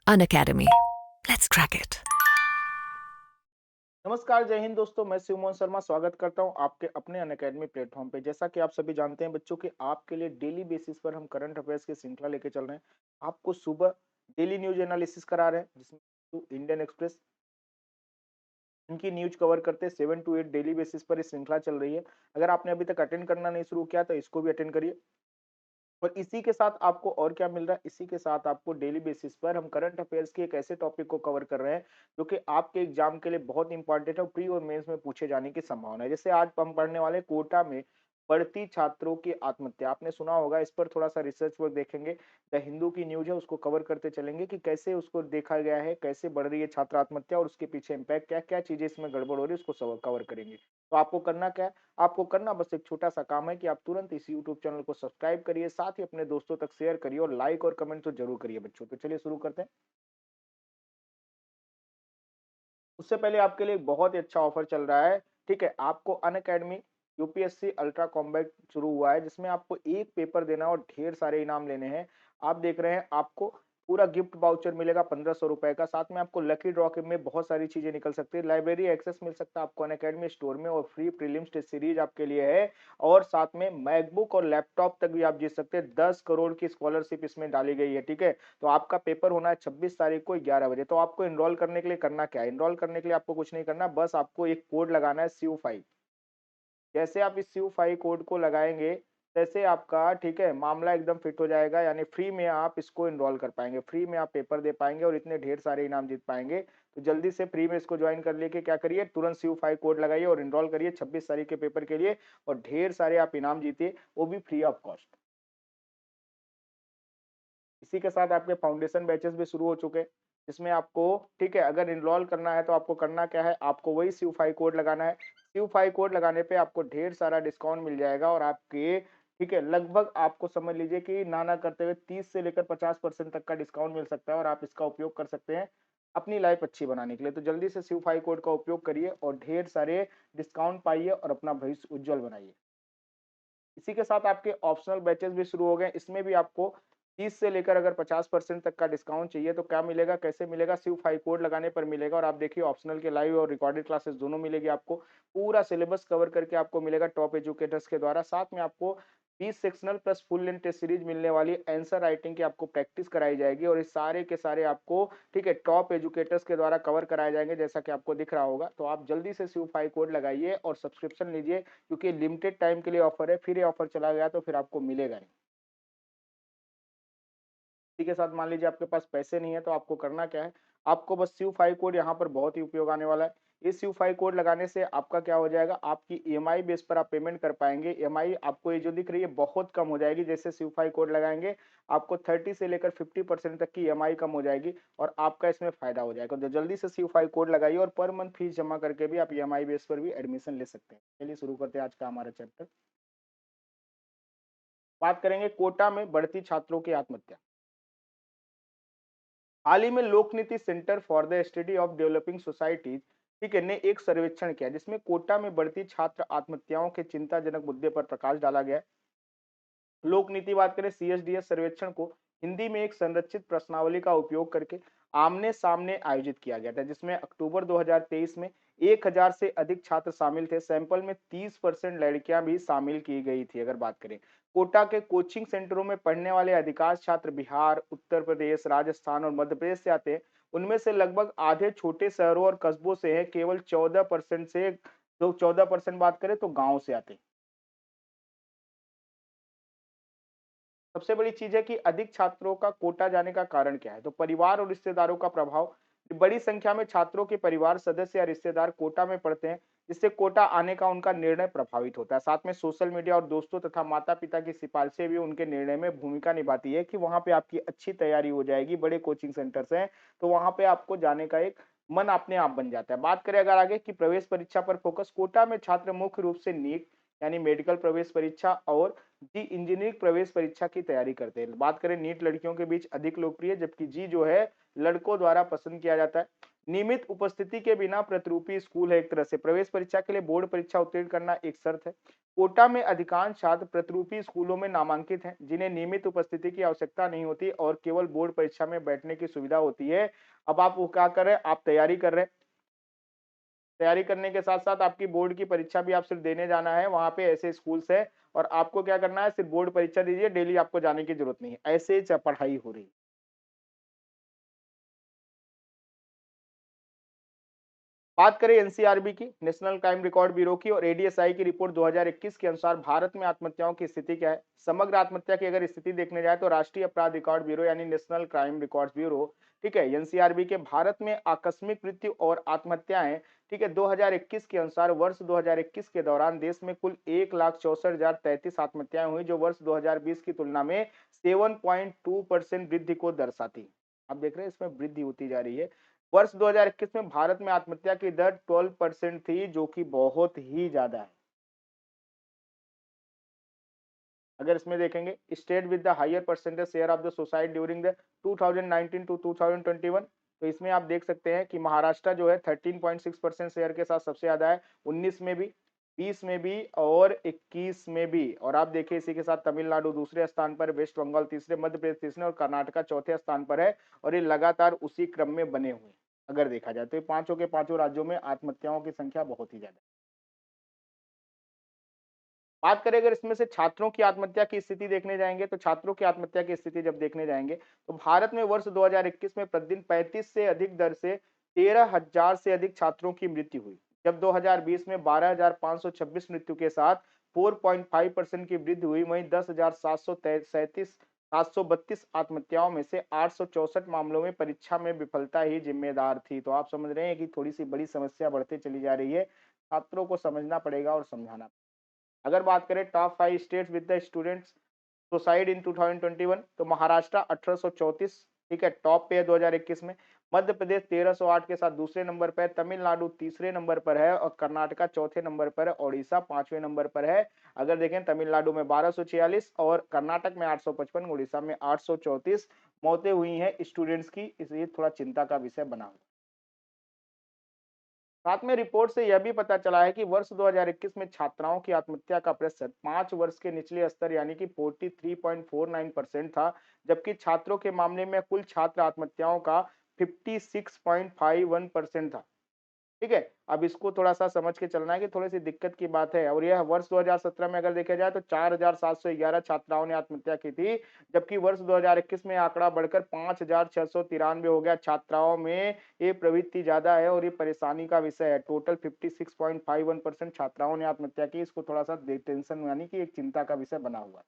Unacademy. Let's crack it. नमस्कार, जय हिंद दोस्तों। मैं शिव मोहन शर्मा स्वागत करता हूं आपके अपने अनअकैडमी प्लेटफॉर्म पे। जैसा कि आप सभी जानते हैं बच्चों, कि आपके लिए डेली बेसिस पर हम करंट अफेयर्स की श्रृंखला लेके चल रहे हैं। आपको सुबह डेली न्यूज एनालिसिस करा रहे हैं, जिसमें इंडियन एक्सप्रेस इनकी न्यूज कवर करते हैं। 7 to 8 डेली बेसिस पर ये श्रृंखला चल रही है। अगर आपने अभी तक अटेंड करना नहीं शुरू किया तो इसको भी अटेंड करिए। और इसी के साथ आपको और क्या मिल रहा है, इसी के साथ आपको डेली बेसिस पर हम करंट अफेयर्स के एक ऐसे टॉपिक को कवर कर रहे हैं जो कि आपके एग्जाम के लिए बहुत इंपॉर्टेंट है और प्री और मेंस में पूछे जाने की संभावना है। जैसे आज हम पढ़ने वाले कोटा में बढ़ती छात्रों की आत्महत्या, आपने सुना होगा। इस पर थोड़ा सा रिसर्च वर्क देखेंगे। द हिंदू की न्यूज है, उसको कवर करते चलेंगे कि कैसे उसको देखा गया है, कैसे बढ़ रही है छात्र आत्महत्या और उसके पीछे इम्पैक्ट क्या क्या चीजें इसमें गड़बड़ हो रही है, उसको कवर करेंगे। तो आपको करना क्या है, आपको करना बस एक छोटा सा काम है कि आप तुरंत इस यूट्यूब चैनल को सब्सक्राइब करिए, साथ ही अपने दोस्तों तक शेयर करिए और लाइक और कमेंट तो जरूर करिए बच्चों। तो चलिए शुरू करते हैं। उससे पहले आपके लिए एक बहुत ही अच्छा ऑफर चल रहा है। ठीक है, आपको अनअकैडमी यूपीएससी अल्ट्रा कॉम्बैट शुरू हुआ है, जिसमें आपको एक पेपर देना और ढेर सारे इनाम लेने हैं। आप देख रहे हैं, आपको पूरा गिफ्ट वाउचर मिलेगा 1500 रुपए का। साथ में आपको लकी ड्रॉ के में बहुत सारी चीजें निकल सकती है। लाइब्रेरी एक्सेस मिल सकता है आपको अनअकैडमी स्टोर में, और फ्री प्रीलिम्स टेस्ट सीरीज आपके लिए है। और साथ में मैकबुक और लैपटॉप तक भी आप जीत सकते हैं। 10 करोड़ की स्कॉलरशिप इसमें डाली गई है। ठीक है, तो आपका पेपर होना है 26 तारीख को 11 बजे। तो आपको एनरोल करने के लिए करना क्या है, एनरोल करने के लिए आपको कुछ नहीं करना, बस आपको एक कोड लगाना है SIU5। जैसे आप इस SIU5 कोड को लगाएंगे, तैसे आपका, ठीक है, मामला एकदम फिट हो जाएगा। यानी फ्री में आप इसको एनरोल कर पाएंगे, फ्री में आप पेपर दे पाएंगे और इतने ढेर सारे इनाम जीत पाएंगे। तो जल्दी से फ्री में इसको ज्वाइन कर लेके क्या करिए, तुरंत SIU5 कोड लगाइए और एनरोल करिए 26 तारीख के पेपर के लिए। और ढेर सारे आप इनाम जीतिए, वो भी फ्री ऑफ कॉस्ट। इसी के साथ आपके फाउंडेशन बैचेस भी शुरू हो चुके हैं, जिसमें आपको, ठीक है, अगर इनरोल करना है तो आपको करना क्या है, आपको वही SIU5 कोड लगाना है। SIU5 कोड लगाने पे आपको ढेर सारा डिस्काउंट मिल जाएगा और आपके, ठीक है, लगभग आपको समझ लीजिए कि ना ना करते हुए 30 से लेकर 50% तक का डिस्काउंट मिल सकता है और आप इसका उपयोग कर सकते हैं अपनी लाइफ अच्छी बनाने के लिए। तो जल्दी से SIU5 कोड का उपयोग करिए और ढेर सारे डिस्काउंट पाइए और अपना भविष्य उज्जवल बनाइए। इसी के साथ आपके ऑप्शनल बैचेस भी शुरू हो गए। इसमें भी आपको 30 से लेकर अगर 50% तक का डिस्काउंट चाहिए तो क्या मिलेगा, कैसे मिलेगा, SIU5 कोड लगाने पर मिलेगा। और आप देखिए, ऑप्शनल के लाइव और रिकॉर्डेड क्लासेस दोनों मिलेगी आपको। पूरा सिलेबस कवर करके आपको मिलेगा टॉप एजुकेटर्स के द्वारा। साथ में आपको 20 sectional plus full length test series मिलने वाली है। आंसर राइटिंग की आपको प्रैक्टिस कराई जाएगी और इस सारे के सारे आपको, ठीक है, टॉप एजुकेटर्स के द्वारा कवर कराए जाएंगे, जैसा कि आपको दिख रहा होगा। तो आप जल्दी से SIU5 कोड लगाइए और सब्सक्रिप्शन लीजिए, क्योंकि लिमिटेड टाइम के लिए ऑफर है। फिर ये ऑफर चला गया तो फिर आपको मिलेगा नहीं। इसी के साथ मान लीजिए आपके पास पैसे नहीं है, तो आपको करना क्या है, आपको बस SIU5 कोड यहाँ पर बहुत ही उपयोग आने वाला है। इस SIU5 कोड लगाने से आपका क्या हो जाएगा, आपकी ईएमआई बेस पर आप पेमेंट कर पाएंगे। ईएमआई आपको ये जो दिख रही है बहुत कम हो जाएगी। जैसे SIU5 कोड लगाएंगे, आपको 30 से लेकर 50% तक की ईएमआई कम हो जाएगी और आपका इसमें फायदा हो जाएगा। तो जल्दी से SIU5 कोड लगाइए और पर मंथ फीस जमा करके भी आप ईएमआई बेस पर भी एडमिशन ले सकते हैं। चलिए शुरू करते हैं आज का हमारा चैप्टर। बात करेंगे कोटा में बढ़ती छात्रों की आत्महत्या। हाल ही में लोक नीति centre for the study of developing societies, ठीक है, ने एक सर्वेक्षण किया, जिसमें कोटा में बढ़ती छात्र आत्महत्याओं के चिंताजनक मुद्दे पर प्रकाश डाला गया। लोक नीति बात करें, सीएसडीएस सर्वेक्षण को हिंदी में एक संरचित प्रश्नावली का उपयोग करके आमने सामने आयोजित किया गया था, जिसमें अक्टूबर 2023 में 1000 से अधिक छात्र शामिल थे। सैंपल में 30% लड़कियां भी शामिल की गई थी। अगर बात करें, कोटा के कोचिंग सेंटरों में पढ़ने वाले अधिकांश छात्र बिहार, उत्तर प्रदेश, राजस्थान और मध्य प्रदेश से आते हैं। उनमें से लगभग आधे छोटे शहरों और कस्बों से हैं। केवल 14% से, तो 14% बात करें तो गांव से आते हैं। सबसे बड़ी चीज है कि अधिक छात्रों का कोटा जाने का कारण क्या है, तो परिवार और रिश्तेदारों का प्रभाव। बड़ी संख्या में छात्रों के परिवार सदस्य या रिश्तेदार कोटा में पढ़ते हैं, जिससे कोटा आने का उनका निर्णय प्रभावित होता है। साथ में सोशल मीडिया और दोस्तों तथा माता पिता की सिफारिशें भी उनके निर्णय में भूमिका निभाती है कि वहां पे आपकी अच्छी तैयारी हो जाएगी, बड़े कोचिंग सेंटर्स हैं, तो वहां पे आपको जाने का एक मन अपने आप बन जाता है। बात करें अगर आगे की प्रवेश परीक्षा पर फोकस, कोटा में छात्र मुख्य रूप से नीट यानी मेडिकल प्रवेश परीक्षा और जी इंजीनियरिंग प्रवेश परीक्षा की तैयारी करते हैं। बात करें नीट लड़कियों के बीच अधिक लोकप्रिय, जबकि जी जो है लड़कों द्वारा पसंद किया जाता है। नियमित उपस्थिति के बिना प्रतिरूपी स्कूल है एक तरह से। प्रवेश परीक्षा के लिए बोर्ड परीक्षा उत्तीर्ण करना एक शर्त है। कोटा में अधिकांश छात्र प्रतिरूपी स्कूलों में नामांकित हैं, जिन्हें नियमित उपस्थिति की आवश्यकता नहीं होती और केवल बोर्ड परीक्षा में बैठने की सुविधा होती है। अब आप वो क्या कर रहे हैं, आप तैयारी कर रहे हैं। तैयारी करने के साथ-साथ आपकी बोर्ड की परीक्षा भी आप सिर्फ देने जाना है, वहाँ पे ऐसे स्कूल्स है और आपको क्या करना है, सिर्फ बोर्ड परीक्षा दीजिए, डेली आपको जाने की जरूरत नहीं है। ऐसे पढ़ाई हो रही है। बात करें एनसीआरबी की, नेशनल क्राइम रिकॉर्ड ब्यूरो की और एडीएसआई की रिपोर्ट 2021 के अनुसार भारत में आत्महत्याओं की स्थिति क्या है। समग्र आत्महत्या की अगर स्थिति देखने जाए तो राष्ट्रीय अपराध रिकॉर्ड ब्यूरो यानी नेशनल क्राइम रिकॉर्ड ब्यूरो, ठीक है, एनसीआरबी के भारत में आकस्मिक मृत्यु और आत्महत्याएं, ठीक है, 2021 के अनुसार वर्ष 2021 के दौरान देश में कुल 1,64,033 आत्महत्याएं हुई, जो वर्ष 2020 की तुलना में 7.2% वृद्धि को दर्शाती। आप देख रहे हैं इसमें वृद्धि होती जा रही है। वर्ष 2021 में भारत में आत्महत्या की दर 12% थी, जो कि बहुत ही ज्यादा है। अगर इसमें देखेंगे, state with the higher percentage share of the suicide during the 2019 to 2021, तो इसमें आप देख सकते हैं कि महाराष्ट्र जो है 13.6% शेयर के साथ सबसे ज्यादा है, 19 में भी, 20 में भी और 21 में भी। और आप देखिए इसी के साथ तमिलनाडु दूसरे स्थान पर, वेस्ट बंगाल तीसरे, मध्य प्रदेश तीसरे और कर्नाटक चौथे स्थान पर है। और ये लगातार उसी क्रम में बने हुए हैं। अगर देखा जाए तो ये पांचों के पांचों राज्यों में आत्महत्याओं की संख्या बहुत ही ज्यादा है। बात करें अगर इसमें से छात्रों की आत्महत्या की स्थिति देखने जाएंगे, तो छात्रों की आत्महत्या की स्थिति जब देखने जाएंगे तो भारत में वर्ष 2021 में प्रतिदिन 35 से अधिक दर से 13,000 से अधिक छात्रों की मृत्यु हुई, जब 2020 में 12,526 मृत्यु के साथ 4.5% की वृद्धि हुई। वहीं 10,732 आत्महत्याओं में से 864 मामलों में परीक्षा में विफलता ही जिम्मेदार थी। तो आप समझ रहे हैं कि थोड़ी सी बड़ी समस्या बढ़ती चली जा रही है। छात्रों को समझना पड़ेगा और समझाना। अगर बात करें top 5 states with the students suicide in 2021, तो महाराष्ट्र 1834, ठीक है, टॉप पे है 2021 में। मध्य प्रदेश 1308 के साथ दूसरे नंबर पर है, तमिलनाडु तीसरे नंबर पर है और कर्नाटका चौथे नंबर पर है, ओडिशा पांचवें नंबर पर है। अगर देखें तमिलनाडु में 1246 और कर्नाटक में 855, उड़ीसा में 834 मौतें हुई हैं स्टूडेंट्स की, इसलिए थोड़ा चिंता का विषय बना हुआ। साथ में रिपोर्ट से यह भी पता चला है कि वर्ष 2021 में छात्राओं की आत्महत्या का प्रतिशत 5 वर्ष के निचले स्तर यानी कि 43.49% था, जबकि छात्रों के मामले में कुल छात्र आत्महत्याओं का 56.51% था। ठीक है, अब इसको थोड़ा-सा समझ के चलना है कि थोड़ी-सी दिक्कत की बात है। और यह वर्ष 2017 में अगर देखा जाए तो 4,711 छात्राओं ने आत्महत्या की थी, जबकि वर्ष 2021 में आंकड़ा बढ़कर 5,693 हो गया। छात्राओं में ये प्रवृत्ति ज़्यादा है और ये परेशानी का विषय है। टोटल 56.51% छात्राओं ने आत्महत्या की। इसको थोड़ा-सा टेंशन यानी कि एक चिंता का विषय बना हुआ है।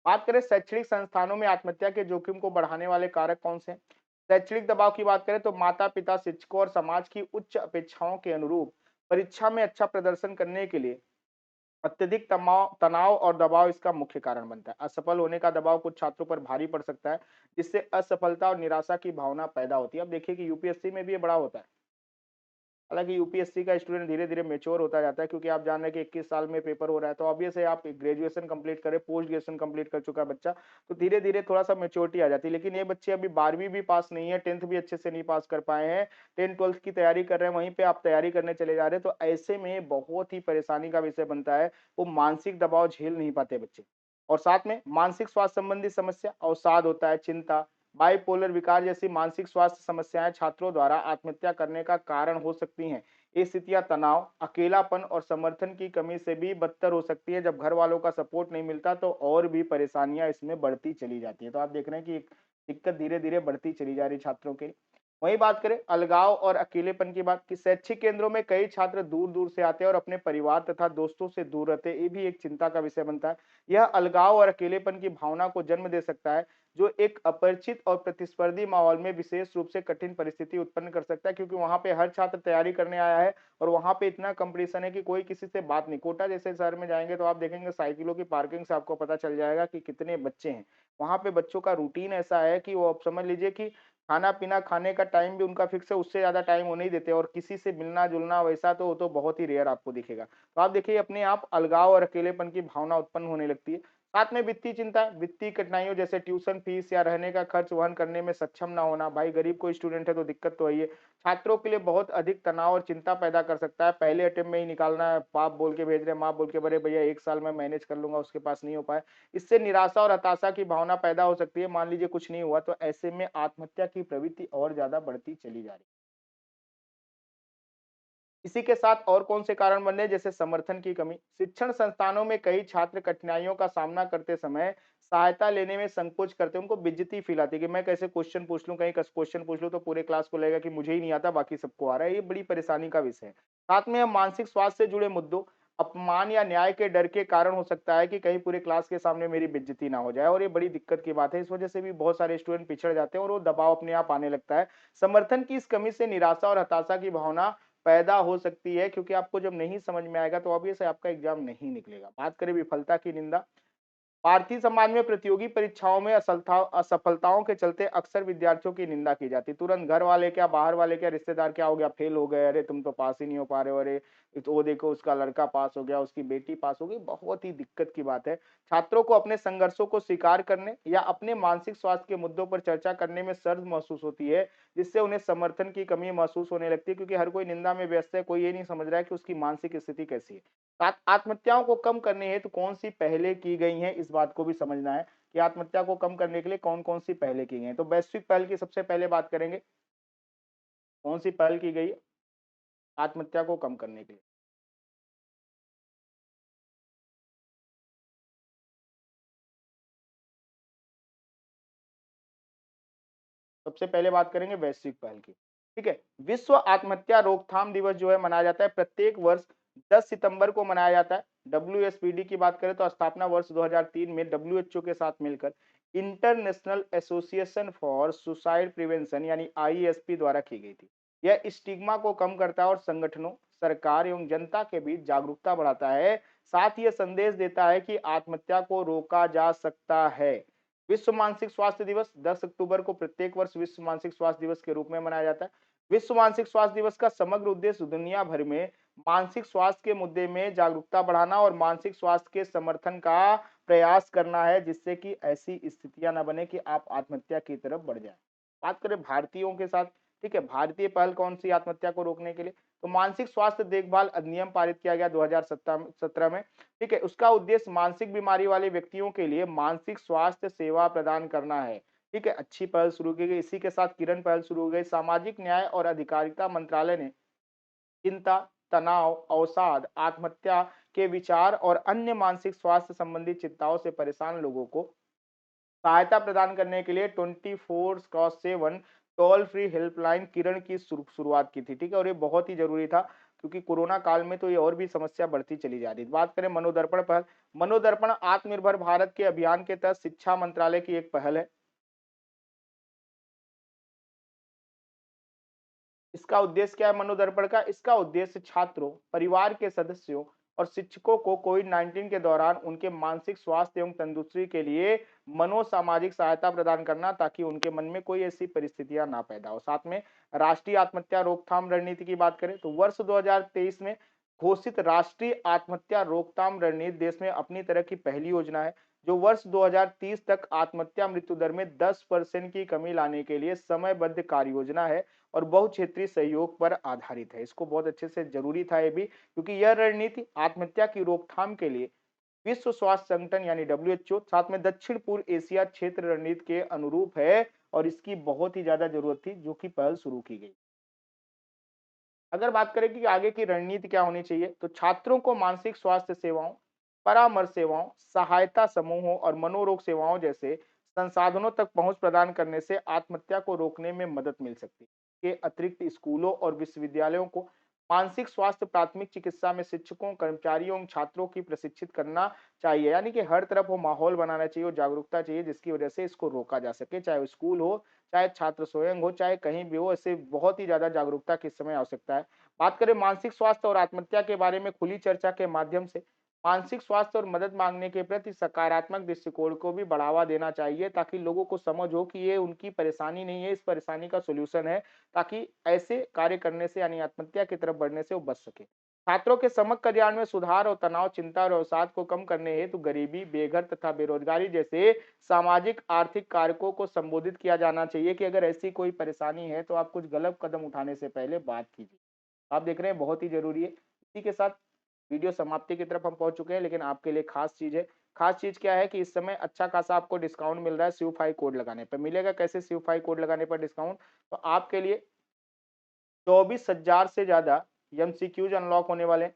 बात करें शैक्षणिक संस्थानों में आत्महत्या के जोखिम को बढ़ाने वाले कारक कौन से हैं? शैक्षणिक दबाव की बात करें तो माता-पिता, शिक्षकों और समाज की उच्च अपेक्षाओं के अनुरूप परीक्षा में अच्छा प्रदर्शन करने के लिए अत्यधिक तनाव तनाव और दबाव इसका मुख्य कारण बनता है। असफल होने का दबाव कुछ छात्रों पर भारी पड़ सकता है, जिससे असफलता और निराशा की भावना पैदा होती है। अब देखिए कि यूपीएससी में भी ये बड़ा होता है। हालाँकि यूपीएससी का स्टूडेंट धीरे-धीरे मैच्योर होता जाता है, क्योंकि आप जान रहे हैं कि 21 साल में पेपर हो रहा है, तो ऑब्वियस है आप ग्रेजुएशन कंप्लीट करें, पोस्ट ग्रेजुएशन कंप्लीट कर चुका है बच्चा, तो धीरे-धीरे थोड़ा-सा मैच्योरिटी आ जाती है। लेकिन ये बच्चे अभी 12वीं भी पास नहीं है, 10th भी अच्छे से नहीं पास कर पाए हैं, 10th-12th की तैयारी कर रहे हैं, वहीं पे आप तैयारी करने चले जा रहे हैं, तो ऐसे में बहुत ही परेशानी का विषय बनता है। वो मानसिक दबाव झेल नहीं पाते बच्चे। और साथ में मानसिक स्वास्थ्य संबंधी समस्या, अवसाद होता है, चिंता, बाइपोलर विकार जैसी मानसिक स्वास्थ्य समस्याएं छात्रों द्वारा आत्महत्या करने का कारण हो सकती हैं। ये स्थितियां तनाव, अकेलापन और समर्थन की कमी से भी बदतर हो सकती है। जब घर वालों का सपोर्ट नहीं मिलता तो और भी परेशानियां इसमें बढ़ती चली जाती है। तो आप देख रहे हैं कि एक दिक्कत धीरे धीरे बढ़ती चली जा रही छात्रों के। वहीं बात करें अलगाव और अकेलेपन की बात, कि शैक्षिक केंद्रों में कई छात्र दूर दूर से आते हैं और अपने परिवार तथा दोस्तों से दूर रहते हैं, ये भी एक चिंता का विषय बनता है। यह अलगाव और अकेलेपन की भावना को जन्म दे सकता है, जो एक अपरिचित और प्रतिस्पर्धी माहौल में विशेष रूप से कठिन परिस्थिति उत्पन्न कर सकता है, क्योंकि वहां पे हर छात्र तैयारी करने आया है और वहां पे इतना कंपटीशन है कि कोई किसी से बात नहीं। कोटा जैसे शहर में जाएंगे तो आप देखेंगे साइकिलों की पार्किंग से आपको पता चल जाएगा कि कितने बच्चे हैं। वहां पे बच्चों का रूटीन ऐसा है कि वो आप समझ लीजिए कि खाना पीना खाने का टाइम भी उनका फिक्स है, उससे ज्यादा टाइम वो नहीं देते और किसी से मिलना जुलना वैसा तो वो तो बहुत ही रेयर आपको दिखेगा। तो आप देखिए अपने आप अलगाव और अकेलेपन की भावना उत्पन्न होने लगती है। साथ में वित्तीय चिंता, वित्तीय कठिनाइयों जैसे ट्यूशन फीस या रहने का खर्च वहन करने में सक्षम ना होना। भाई गरीब कोई स्टूडेंट है तो दिक्कत तो है ही है। छात्रों के लिए बहुत अधिक तनाव और चिंता पैदा कर सकता है। पहले अटेम्प्ट में ही निकालना है, बाप बोल के भेज रहे हैं, माँ बोल के बड़े भैया 1 साल में मैनेज कर लूँगा, उसके पास नहीं हो पाया। इससे निराशा और हताशा की भावना पैदा हो सकती है। मान लीजिए कुछ नहीं हुआ तो ऐसे में आत्महत्या की प्रवृत्ति और ज़्यादा बढ़ती चली जा रही है। इसी के साथ और कौन से कारण बन रहे हैं जैसे समर्थन की कमी। शिक्षण संस्थानों में कई छात्र कठिनाइयों का सामना करते समय सहायता लेने में संकोच करते हैं। उनको बेइज्जती फील आती है कि मैं कैसे क्वेश्चन पूछ लूं, कहीं क्वेश्चन पूछ लूं तो पूरे क्लास को लगेगा कि मुझे ही नहीं आता, बाकी सबको आ रहा है। ये बड़ी परेशानी का विषय है। साथ में हम मानसिक स्वास्थ्य से जुड़े मुद्दों, अपमान या न्याय के डर के कारण हो सकता है कि कहीं पूरे क्लास के सामने मेरी बेइज्जती ना हो जाए, और ये बड़ी दिक्कत की बात है। इस वजह से भी बहुत सारे स्टूडेंट पिछड़ जाते हैं और वो दबाव अपने आप आने लगता है। समर्थन की इस कमी से निराशा और हताशा की भावना पैदा हो सकती है, क्योंकि आपको जब नहीं समझ में आएगा तो ऑब्वियस है आपका एग्जाम नहीं निकलेगा। बात करें विफलता की निंदा। भारतीय समाज में प्रतियोगी परीक्षाओं में असफलताओं के चलते अक्सर विद्यार्थियों की निंदा की जाती है। तुरंत घर वाले क्या, बाहर वाले क्या, रिश्तेदार क्या, हो गया फेल हो गए, अरे तुम तो पास ही नहीं हो पा रहे हो, अरे तो वो देखो उसका लड़का पास हो गया, उसकी बेटी पास हो गई। बहुत ही दिक्कत की बात है। छात्रों को अपने संघर्षों को स्वीकार करने या अपने मानसिक स्वास्थ्य के मुद्दों पर चर्चा करने में शर्म महसूस होती है, जिससे उन्हें समर्थन की कमी महसूस होने लगती है, क्योंकि हर कोई निंदा में व्यस्त है, कोई ये नहीं समझ रहा है कि उसकी मानसिक स्थिति कैसी है। आत्महत्याओं को कम करने हेतु कौन सी पहले की गई हैं, इस बात को भी समझना है कि आत्महत्या को कम करने के लिए कौन कौन सी पहले की गई हैं। तो वैश्विक पहल की सबसे पहले बात करेंगे। कौन सी पहल की गई है आत्महत्या को कम करने के लिए? सबसे पहले बात करेंगे वैश्विक पहल की। ठीक है, विश्व आत्महत्या रोकथाम दिवस जो है मनाया जाता है प्रत्येक वर्ष 10 सितंबर को मनाया जाता है। डब्ल्यूएसपीडी की बात करें तो स्थापना वर्ष 2003 में डब्ल्यूएचओ के साथ मिलकर international association for suicide prevention यानी आईएसपी द्वारा की गई थी। यह स्टिग्मा को कम करता है और संगठनों, सरकार एवं जनता के बीच जागरूकता बढ़ाता है। साथ ही यह संदेश देता है कि आत्महत्या को रोका जा सकता है। विश्व मानसिक स्वास्थ्य दिवस 10 अक्टूबर को प्रत्येक वर्ष विश्व मानसिक स्वास्थ्य दिवस के रूप में मनाया जाता है। विश्व मानसिक स्वास्थ्य दिवस का समग्र उद्देश्य दुनिया भर में मानसिक स्वास्थ्य के मुद्दे में जागरूकता बढ़ाना और मानसिक स्वास्थ्य के समर्थन का प्रयास करना है, जिससे कि ऐसी स्थितियां न बने कि आप आत्महत्या की तरफ बढ़ जाए। बात करें भारतीयों के साथ। ठीक है, भारतीय पहल कौन सी आत्महत्या को रोकने के लिए? तो मानसिक स्वास्थ्य देखभाल अधिनियम पारित किया गया 2017 में। ठीक है, उसका उद्देश्य मानसिक बीमारी वाले व्यक्तियों के लिए मानसिक स्वास्थ्य सेवा प्रदान करना है। ठीक है, अच्छी पहल शुरू की गई। इसी के साथ किरण पहल शुरू हो गई। सामाजिक न्याय और अधिकारिता मंत्रालय ने चिंता, तनाव, अवसाद, आत्महत्या के विचार और अन्य मानसिक स्वास्थ्य संबंधी चिंताओं से परेशान लोगों को सहायता प्रदान करने के लिए 24/7 टोल फ्री हेल्पलाइन किरण की शुरुआत की थी। ठीक है, और ये बहुत ही जरूरी था, क्योंकि कोरोना काल में तो ये और भी समस्या बढ़ती चली जा रही है। बात करें मनोदर्पण पहल। मनोदर्पण आत्मनिर्भर भारत के अभियान के तहत शिक्षा मंत्रालय की एक पहल है। इसका उद्देश्य क्या है मनोदर्पण का? इसका उद्देश्य छात्रों, परिवार के सदस्यों और शिक्षकों को कोविड-19 के दौरान उनके मानसिक स्वास्थ्य एवं तंदुरुस्ती के लिए मनोसामाजिक सहायता प्रदान करना, ताकि उनके मन में कोई ऐसी परिस्थितियां ना पैदा हो। साथ में राष्ट्रीय आत्महत्या रोकथाम रणनीति की बात करें तो वर्ष 2023 में घोषित राष्ट्रीय आत्महत्या रोकथाम रणनीति देश में अपनी तरह की पहली योजना है, जो वर्ष 2030 तक आत्महत्या मृत्यु दर में 10% की कमी लाने के लिए समयबद्ध कार्य योजना है और बहुक्षेत्रीय सहयोग पर आधारित है। इसको बहुत अच्छे से जरूरी था ये भी, क्योंकि यह रणनीति आत्महत्या की रोकथाम के लिए विश्व स्वास्थ्य संगठन यानी डब्ल्यूएचओ, साथ में दक्षिण पूर्व एशिया क्षेत्र रणनीति के अनुरूप है, और इसकी बहुत ही ज्यादा जरूरत थी, जो कि पहल शुरू की गई। अगर बात करें कि आगे की रणनीति क्या होनी चाहिए, तो छात्रों को मानसिक स्वास्थ्य सेवाओं, परामर्श सेवाओं, सहायता समूहों और मनोरोग सेवाओं जैसे संसाधनों तक पहुंच प्रदान करने से आत्महत्या को रोकने में मदद मिल सकती है। के अतिरिक्त स्कूलों और विश्वविद्यालयों को मानसिक स्वास्थ्य प्राथमिक चिकित्सा में शिक्षकों, कर्मचारियों और छात्रों की प्रशिक्षित करना चाहिए। यानी कि हर तरफ वो माहौल बनाना चाहिए और जागरूकता चाहिए, जिसकी वजह से इसको रोका जा सके, चाहे वो स्कूल हो, चाहे छात्र स्वयं हो, चाहे कहीं भी हो। ऐसे बहुत ही ज्यादा जागरूकता की इस समय आवश्यकता है। बात करें मानसिक स्वास्थ्य और आत्महत्या के बारे में खुली चर्चा के माध्यम से मानसिक स्वास्थ्य और मदद मांगने के प्रति सकारात्मक दृष्टिकोण को भी बढ़ावा देना चाहिए, ताकि लोगों को समझ हो कि ये उनकी परेशानी नहीं है, इस परेशानी का सॉल्यूशन है, ताकि ऐसे कार्य करने से यानी आत्महत्या की तरफ बढ़ने से वो बच सके। छात्रों के समग्र कल्याण में सुधार और तनाव, चिंता और अवसाद को कम करने हेतु गरीबी, बेघर तथा बेरोजगारी जैसे सामाजिक आर्थिक कारकों को संबोधित किया जाना चाहिए कि अगर ऐसी कोई परेशानी है तो आप कुछ गलत कदम उठाने से पहले बात कीजिए। आप देख रहे हैं बहुत ही जरूरी है। इसी के साथ वीडियो समाप्ति की तरफ हम पहुंच चुके हैं, लेकिन आपके लिए खास चीज है। खास चीज क्या है कि इस समय अच्छा खासा आपको डिस्काउंट मिल रहा है SIV5 कोड लगाने पर। मिलेगा कैसे SIV5 कोड लगाने पर डिस्काउंट? तो आपके लिए 24,000 से ज्यादा MCQs अनलॉक होने वाले हैं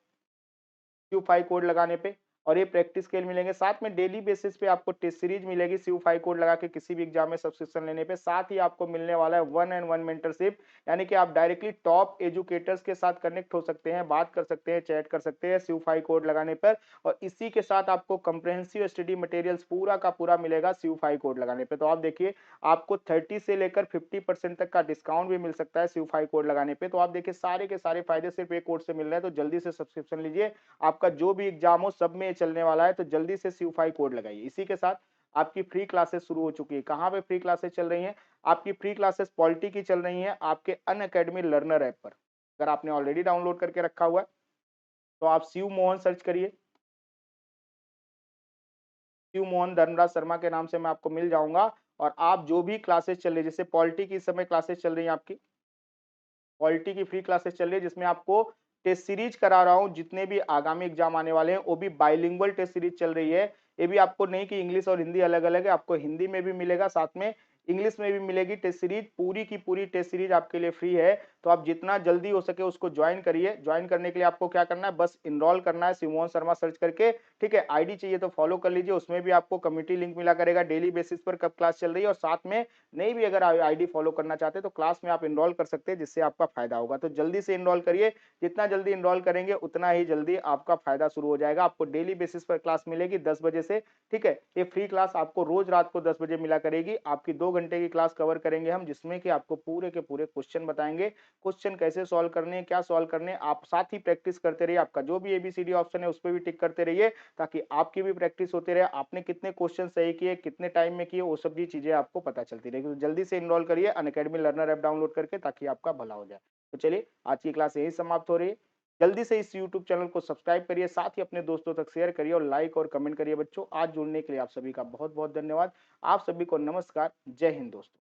SIV5 कोड लगाने पे, और ये प्रैक्टिस स्केल मिलेंगे। साथ में डेली बेसिस पे आपको टेस्ट सीरीज मिलेगी SIV5 कोड लगा के किसी भी एग्जाम में सब्सक्रिप्शन लेने पे। साथ ही आपको मिलने वाला है 1-on-1 मेंटरशिप, यानी कि आप डायरेक्टली टॉप एजुकेटर्स के साथ कनेक्ट हो सकते हैं, बात कर सकते हैं, चैट कर सकते हैं SIV5 कोड लगाने पर। और इसी के साथ आपको कंप्रिहेंसिव स्टडी मटेरियल्स पूरा का पूरा मिलेगा SIV5 कोड लगाने पे। तो आप देखिए, आपको 30 से लेकर 50% तक का डिस्काउंट भी मिल सकता है SIV5 कोड लगाने पे। तो आप देखिए, सारे के सारे फायदे सिर्फ एक कोड से मिल रहे हैं। तो जल्दी से सब्सक्रिप्शन लीजिए, आपका जो भी एग्जाम हो सब में ये चलने वाला है। तो जल्दी से SIV5 कोड लगाइए। इसी के साथ आपकी फ्री क्लासेस शुरू हो चुकी है। कहाँ पे फ्री क्लासेस चल रही हैं? आपकी फ्री क्लासेस पॉलिटी की चल रही हैं आपके अनअकैडमी लर्नर ऐप पर। अगर आपने ऑलरेडी डाउनलोड करके रखा हुआ है तो आप शिव मोहन सर्च करिए। शिव मोहन धर्मराज शर्मा के नाम से मैं आपको मिल जाऊंगा। और आप जो भी क्लासेस चल रही है, जैसे पॉलिटी की इस समय क्लासेस चल रही है, आपकी पॉलिटी की फ्री क्लासेस चल रही है, जिसमें आपको टेस्ट सीरीज करा रहा हूँ। जितने भी आगामी एग्जाम आने वाले हैं वो भी बाइलिंगुअल टेस्ट सीरीज चल रही है। ये भी आपको नहीं कि इंग्लिश और हिंदी अलग अलग है, आपको हिंदी में भी मिलेगा, साथ में इंग्लिश में भी मिलेगी टेस्ट सीरीज। पूरी की पूरी टेस्ट सीरीज आपके लिए फ्री है। तो आप जितना जल्दी हो सके उसको ज्वाइन करिए। ज्वाइन करने के लिए आपको क्या करना है, बस इनरोल करना है शिवमोहन शर्मा सर्च करके। ठीक है, आईडी चाहिए तो फॉलो कर लीजिए, उसमें भी आपको कम्युनिटी लिंक मिला करेगा, डेली बेसिस पर कब क्लास चल रही है। और साथ में नहीं भी अगर आईडी फॉलो करना चाहते हैं तो क्लास में आप इनरोल कर सकते हैं, जिससे आपका फायदा होगा। तो जल्दी से इनरोल करिए, जितना जल्दी इनरोल करेंगे उतना ही जल्दी आपका फायदा शुरू हो जाएगा। आपको डेली बेसिस पर क्लास मिलेगी 10 बजे से। ठीक है, ये फ्री क्लास आपको रोज रात को 10 बजे मिला करेगी। आपकी 2 घंटे की क्लास कवर करेंगे हम, जिसमें कि आपको पूरे के पूरे क्वेश्चन बताएंगे, क्वेश्चन कैसे सॉल्व करने हैं, क्या सॉल्व करने हैं। आप साथ ही प्रैक्टिस करते रहिए, आपका जो भी ABCD ऑप्शन है उस पर भी टिक करते रहिए, ताकि आपकी भी प्रैक्टिस होती रहे। आपने कितने क्वेश्चन सही किए, कितने टाइम में किए, वो सब भी चीजें आपको पता चलती रहेगी। तो जल्दी से इनरोल करिए अनअकैडमी लर्नर ऐप डाउनलोड करके, ताकि आपका भला हो जाए। तो चलिए, आज की क्लास यही समाप्त हो रही है। जल्दी से इस YouTube चैनल को सब्सक्राइब करिए, साथ ही अपने दोस्तों तक शेयर करिए और लाइक और कमेंट करिए। बच्चों, आज जुड़ने के लिए आप सभी का बहुत बहुत धन्यवाद। आप सभी को नमस्कार। जय हिंद दोस्तों।